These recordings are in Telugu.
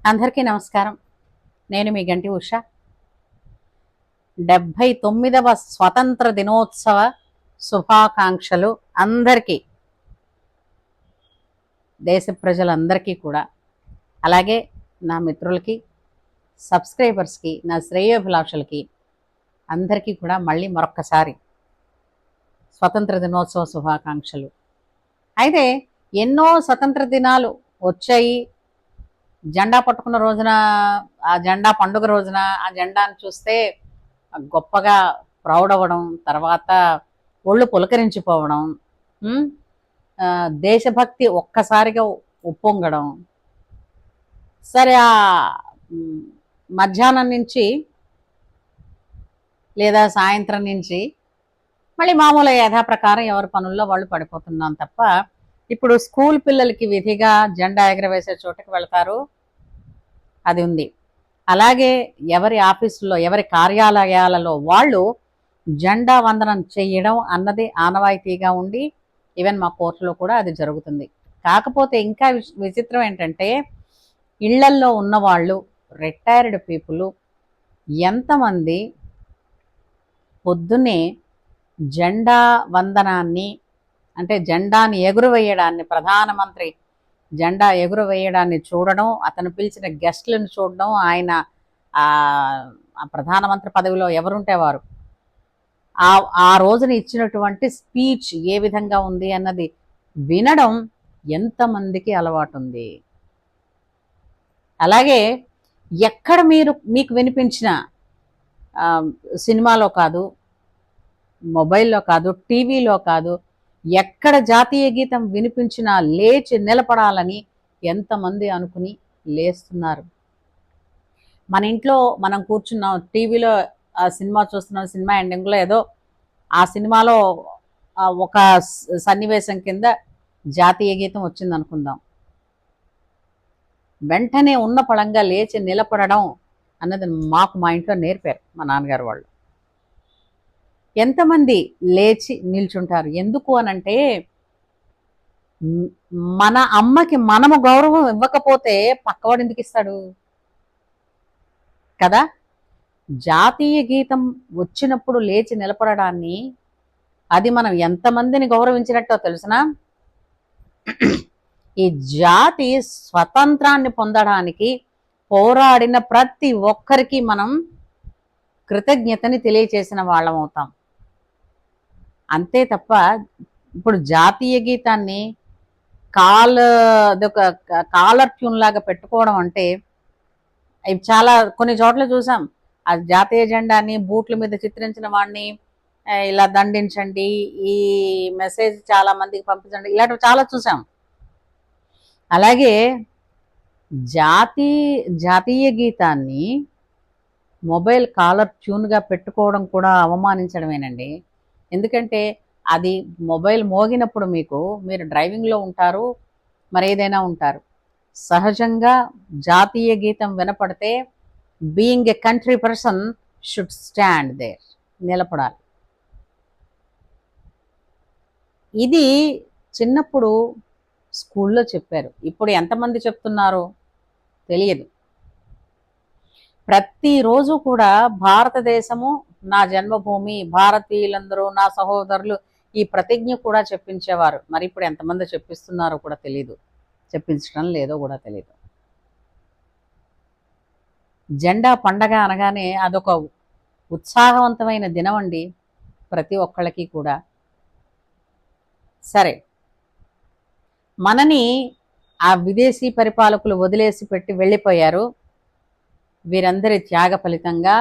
అందరికీ నమస్కారం. నేను మీ గంటి ఉష. 79వ స్వతంత్ర దినోత్సవ శుభాకాంక్షలు అందరికీ, దేశ ప్రజలందరికీ కూడా, అలాగే నా మిత్రులకి, సబ్స్క్రైబర్స్కి, నా శ్రేయోభిలాషులకి అందరికీ కూడా మళ్ళీ మరొక్కసారి స్వతంత్ర దినోత్సవ శుభాకాంక్షలు. అయితే ఎన్నో స్వతంత్ర దినాలు వచ్చాయి. జెండా పట్టుకున్న రోజున, ఆ జెండా పండుగ రోజున ఆ జెండాను చూస్తే గొప్పగా ప్రౌడ్ అవ్వడం, తర్వాత ఒళ్ళు పులకరించిపోవడం, దేశభక్తి ఒక్కసారిగా ఉప్పొంగడం. సరే, ఆ మధ్యాహ్నం నుంచి లేదా సాయంత్రం నుంచి మళ్ళీ మామూలు యథాప్రకారం ఎవరి పనుల్లో వాళ్ళు పడిపోతున్నాం తప్ప, ఇప్పుడు స్కూల్ పిల్లలకి విధిగా జెండా ఎగరవేసే చోటుకి వెళ్తారు, అది ఉంది. అలాగే ఎవరి ఆఫీసుల్లో, ఎవరి కార్యాలయాలలో వాళ్ళు జెండా వందనం చేయడం అన్నది ఆనవాయితీగా ఉండి, ఈవెన్ మా కోర్టులో కూడా అది జరుగుతుంది. కాకపోతే ఇంకా విచిత్రం ఏంటంటే, ఇళ్లల్లో ఉన్నవాళ్ళు, రిటైర్డ్ పీపుల్ ఎంతమంది పొద్దున్నే జెండా వందనాన్ని, అంటే జెండాని ఎగురవేయడాన్ని, ప్రధానమంత్రి జెండా ఎగురవేయడాన్ని చూడడం, అతను పిలిచిన గెస్టులను చూడడం, ఆయన ఆ ప్రధానమంత్రి పదవిలో ఎవరుంటే వారు ఆ రోజున ఇచ్చినటువంటి స్పీచ్ ఏ విధంగా ఉంది అన్నది వినడం ఎంతమందికి అలవాటు ఉంది. అలాగే ఎక్కడ మీకు వినిపించిన సినిమాలో కాదు, మొబైల్లో కాదు, టీవీలో కాదు, ఎక్కడ జాతీయ గీతం వినిపించినా లేచి నిలబడాలని ఎంతమంది అనుకుని లేస్తున్నారు. మన ఇంట్లో మనం కూర్చున్నాం, టీవీలో ఆ సినిమా చూస్తున్నాం, సినిమా ఎండింగ్లో ఏదో ఆ సినిమాలో ఒక సన్నివేశం కింద జాతీయ గీతం వచ్చింది అనుకుందాం, వెంటనే ఉన్న పళంగా లేచి నిలబడడం అన్నది మా ఇంట్లో నేర్పారు మా నాన్నగారు వాళ్ళు. ఎంతమంది లేచి నిల్చుంటారు? ఎందుకు అనంటే, మన అమ్మకి మనము గౌరవం ఇవ్వకపోతే పక్కవాడు ఎందుకు ఇస్తాడు కదా. జాతీయ గీతం వచ్చినప్పుడు లేచి నిలబడడాన్ని, అది మనం ఎంతమందిని గౌరవించినట్టో తెలుసునా? ఈ జాతి స్వతంత్రాన్ని పొందడానికి పోరాడిన ప్రతి ఒక్కరికి మనం కృతజ్ఞతని తెలియచేసిన వాళ్ళం అవుతాం. అంతే తప్ప ఇప్పుడు జాతీయ గీతాన్ని కాలర్ ట్యూన్ లాగా పెట్టుకోవడం అంటే, ఇవి చాలా కొన్ని చోట్ల చూసాం. ఆ జాతీయ జెండాని బూట్ల మీద చిత్రించిన వాడిని ఇలా దండించండి, ఈ మెసేజ్ చాలా మందికి పంపించండి, ఇలాంటివి చాలా చూసాం. అలాగే జాతీయ గీతాన్ని మొబైల్ కాలర్ ట్యూన్గా పెట్టుకోవడం కూడా అవమానించడమేనండి. ఎందుకంటే అది మొబైల్ మోగినప్పుడు మీరు డ్రైవింగ్లో ఉంటారు, మరేదైనా ఉంటారు, సహజంగా జాతీయ గీతం వినపడితే being a country person should stand there, నిలబడాలి. ఇది చిన్నప్పుడు స్కూల్లో చెప్పారు, ఇప్పుడు ఎంతమంది చెప్తున్నారో తెలియదు. ప్రతిరోజు కూడా భారతదేశము నా జన్మభూమి, భారతీయులందరూ నా సహోదరులు, ఈ ప్రతిజ్ఞ కూడా చెప్పించేవారు. మరి ఇప్పుడు ఎంతమంది చెప్పిస్తున్నారో కూడా తెలియదు, చెప్పించడం లేదో కూడా తెలియదు. జెండా పండగ అనగానే అదొక ఉత్సాహవంతమైన దినం అండి ప్రతి ఒక్కళ్ళకి కూడా. సరే, మనని ఆ విదేశీ పరిపాలకులు వదిలేసి పెట్టి వెళ్ళిపోయారు. వీరందరి త్యాగ ఫలితంగా,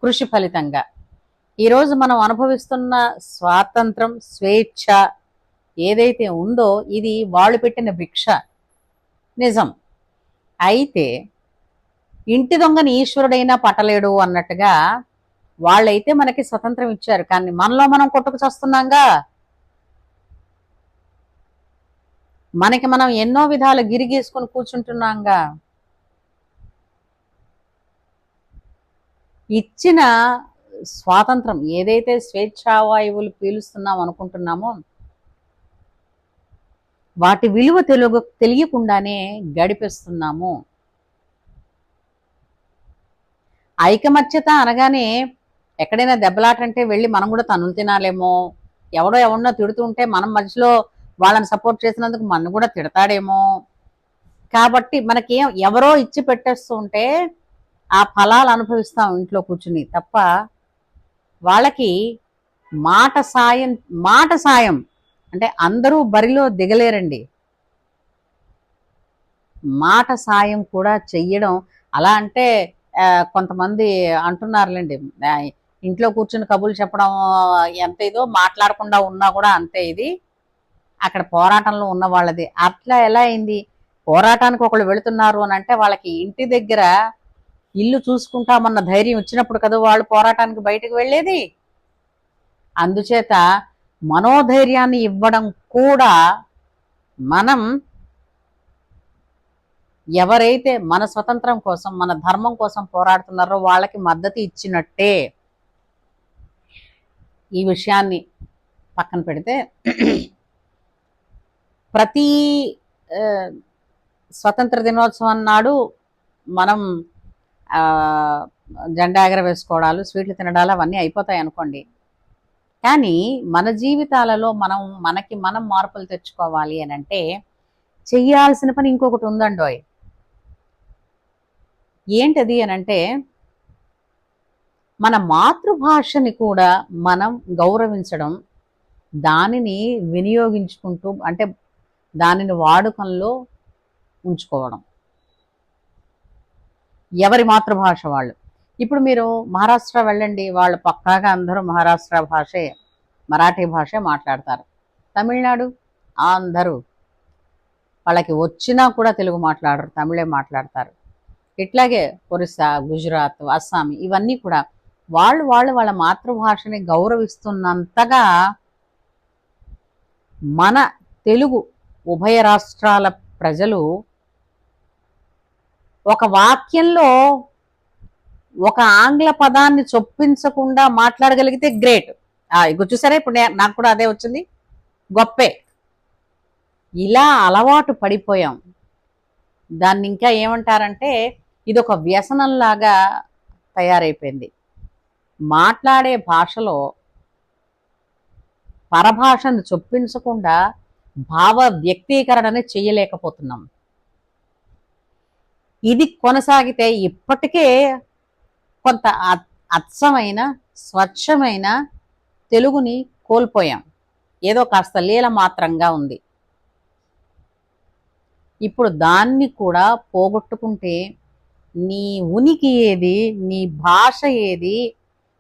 కృషి ఫలితంగా ఈరోజు మనం అనుభవిస్తున్న స్వాతంత్రం, స్వేచ్ఛ ఏదైతే ఉందో ఇది వాళ్ళు పెట్టిన భిక్ష, నిజం. అయితే ఇంటి దొంగని ఈశ్వరుడైనా పట్టలేడు అన్నట్టుగా వాళ్ళైతే మనకి స్వతంత్రం ఇచ్చారు, కానీ మనలో మనం కొట్టుకు చస్తున్నాంగా. మనకి మనం ఎన్నో విధాలు గిరిగీసుకొని కూర్చుంటున్నాంగా. ఇచ్చిన స్వాతంత్రం ఏదైతే స్వేచ్ఛావాయువులు పీలుస్తున్నాం అనుకుంటున్నామో, వాటి విలువ తెలియకుండానే గడిపేస్తున్నాము. ఐకమత్యత అనగానే ఎక్కడైనా దెబ్బలాటంటే వెళ్ళి మనం కూడా తనులు తినాలేమో, ఎవడో ఎవరినో తిడుతుంటే మనం మధ్యలో వాళ్ళని సపోర్ట్ చేసినందుకు మనం కూడా తిడతాడేమో. కాబట్టి మనకేం ఎవరో ఇచ్చి పెట్టేస్తూ ఉంటే ఆ ఫలాలు అనుభవిస్తాం ఇంట్లో కూర్చుని తప్ప, వాళ్ళకి మాట సాయం అంటే అందరూ బరిలో దిగలేరండి. మాట సాయం కూడా చెయ్యడం అలా అంటే కొంతమంది అంటున్నారులేండి, ఇంట్లో కూర్చుని కబుర్లు చెప్పడం ఎంత ఇదో, మాట్లాడకుండా ఉన్నా కూడా అంతే ఇది, అక్కడ పోరాటంలో ఉన్న వాళ్ళది. అట్లా ఎలా అయింది? పోరాటానికి ఒకళ్ళు వెళుతున్నారు అని అంటే వాళ్ళకి ఇంటి దగ్గర ఇల్లు చూసుకుంటామన్న ధైర్యం ఇచ్చినప్పుడు కదా వాళ్ళు పోరాటానికి బయటకు వెళ్ళేది. అందుచేత మనోధైర్యాన్ని ఇవ్వడం కూడా మనం ఎవరైతే మన స్వతంత్రం కోసం మన ధర్మం కోసం పోరాడుతున్నారో వాళ్ళకి మద్దతు ఇచ్చినట్టే. ఈ విషయాన్ని పక్కన పెడితే ప్రతి స్వతంత్ర దినోత్సవం నాడు మనం జెండా ఎగరవేసుకోవడాలు, స్వీట్లు తినడాలు అవన్నీ అయిపోతాయి అనుకోండి. కానీ మన జీవితాలలో మనకి మనం మార్పులు తెచ్చుకోవాలి అని అంటే చెయ్యాల్సిన పని ఇంకొకటి ఉందండోయ్. ఏంటది అని అంటే మన మాతృభాషని కూడా మనం గౌరవించడం, దానిని వినియోగించుకుంటూ అంటే దానిని వాడుకంలో ఉంచుకోవడం. ఎవరి మాతృభాష వాళ్ళు. ఇప్పుడు మీరు మహారాష్ట్ర వెళ్ళండి, వాళ్ళు పక్కాగా అందరూ మహారాష్ట్ర భాషే, మరాఠీ భాషే మాట్లాడతారు. తమిళనాడు అందరూ వాళ్ళకి వచ్చినా కూడా తెలుగు మాట్లాడరు, తమిళే మాట్లాడతారు. ఇట్లాగే ఒరిస్సా, గుజరాత్, అస్సాం ఇవన్నీ కూడా వాళ్ళ మాతృభాషని గౌరవిస్తున్నంతగా మన తెలుగు ఉభయ రాష్ట్రాల ప్రజలు ఒక వాక్యంలో ఒక ఆంగ్ల పదాన్ని చొప్పించకుండా మాట్లాడగలిగితే గ్రేట్. ఇప్పుడు చూసారా, ఇప్పుడు నాకు కూడా అదే వచ్చింది, గొప్పే. ఇలా అలవాటు పడిపోయాం. దాన్ని ఇంకా ఏమంటారంటే ఇది ఒక వ్యసనంలాగా తయారైపోయింది. మాట్లాడే భాషలో పరభాషను చొప్పించకుండా భావ వ్యక్తీకరణని చేయలేకపోతున్నాం. ఇది కొనసాగితే ఇప్పటికే కొంత అచ్చమైన స్వచ్ఛమైన తెలుగుని కోల్పోయాం. ఏదో కాస్త లీల మాత్రంగా ఉంది. ఇప్పుడు దాన్ని కూడా పోగొట్టుకుంటే నీ ఉనికి ఏది, నీ భాష ఏది,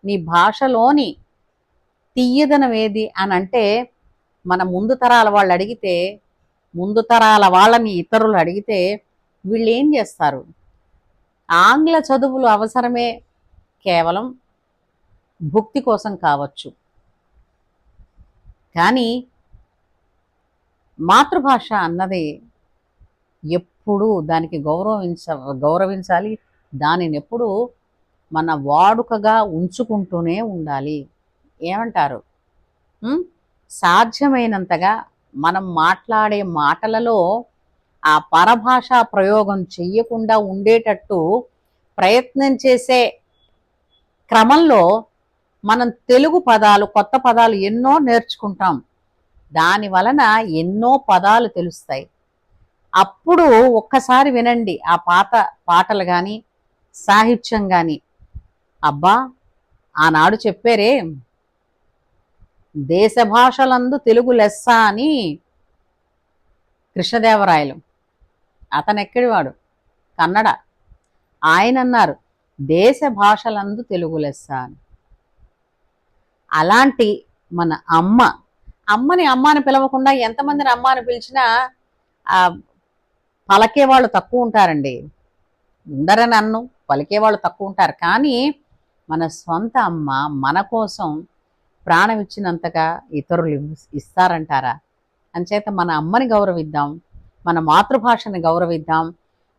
నీ భాషలోని తీయదనం ఏది అని అంటే మన ముందు తరాల వాళ్ళు అడిగితే, ముందు తరాల వాళ్ళని ఇతరులు అడిగితే వీళ్ళు ఏం చేస్తారు? ఆంగ్ల చదువులు అవసరమే, కేవలం భుక్తి కోసం కావచ్చు. కానీ మాతృభాష అన్నది ఎప్పుడూ దానికి గౌరవించాలి. దానిని ఎప్పుడూ మన వాడుకగా ఉంచుకుంటూనే ఉండాలి. ఏమంటారు? సాధ్యమైనంతగా మనం మాట్లాడే మాటలలో ఆ పరభాషా ప్రయోగం చెయ్యకుండా ఉండేటట్టు ప్రయత్నం చేసే క్రమంలో మనం తెలుగు పదాలు, కొత్త పదాలు ఎన్నో నేర్చుకుంటాం. దాని వలన ఎన్నో పదాలు తెలుస్తాయి. అప్పుడు ఒక్కసారి వినండి ఆ పాత పాటలు కానీ సాహిత్యం కానీ. అబ్బా, ఆనాడు చెప్పారే దేశ భాషలందు తెలుగు లెస్స అని కృష్ణదేవరాయలు. అతను ఎక్కడివాడు? కన్నడ. ఆయన అన్నారు దేశ భాషలందు తెలుగు లెస్స అని. అలాంటి మన అమ్మని అమ్మని పిలవకుండా ఎంతమందిని అమ్మని పిలిచినా పలికేవాళ్ళు తక్కువ ఉంటారండి. ఉండరని అన్ను, పలికేవాళ్ళు తక్కువ ఉంటారు. కానీ మన సొంత అమ్మ మన కోసం ప్రాణం ఇచ్చినంతగా ఇతరులు ఇస్తారంటారా? అంచేత మన అమ్మని గౌరవిద్దాం, మన మాతృభాషని గౌరవిద్దాం.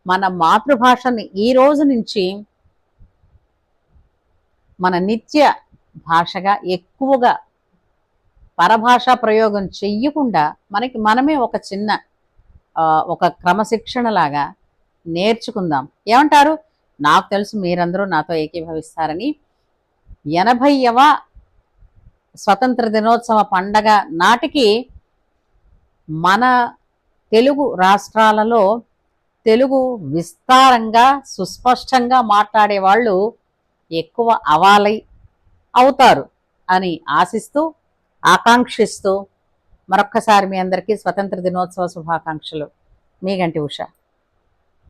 మన మాతృభాషని ఈ రోజు నుంచి మన నిత్య భాషగా ఎక్కువగా పరభాషా ప్రయోగం చెయ్యకుండా మనమే ఒక చిన్న ఒక క్రమశిక్షణ లాగా నేర్చుకుందాం. ఏమంటారు? నాకు తెలుసు మీరందరూ నాతో ఏకీభవిస్తారని. 80వ స్వతంత్ర దినోత్సవ పండగ నాటికి మన తెలుగు రాష్ట్రాలలో తెలుగు విస్తారంగా సుస్పష్టంగా మాట్లాడే వాళ్ళు ఎక్కువ అవుతారు అని ఆశిస్తూ, ఆకాంక్షిస్తూ మరొక్కసారి మీ అందరికీ స్వతంత్ర దినోత్సవ శుభాకాంక్షలు. మీ గంటి ఉష.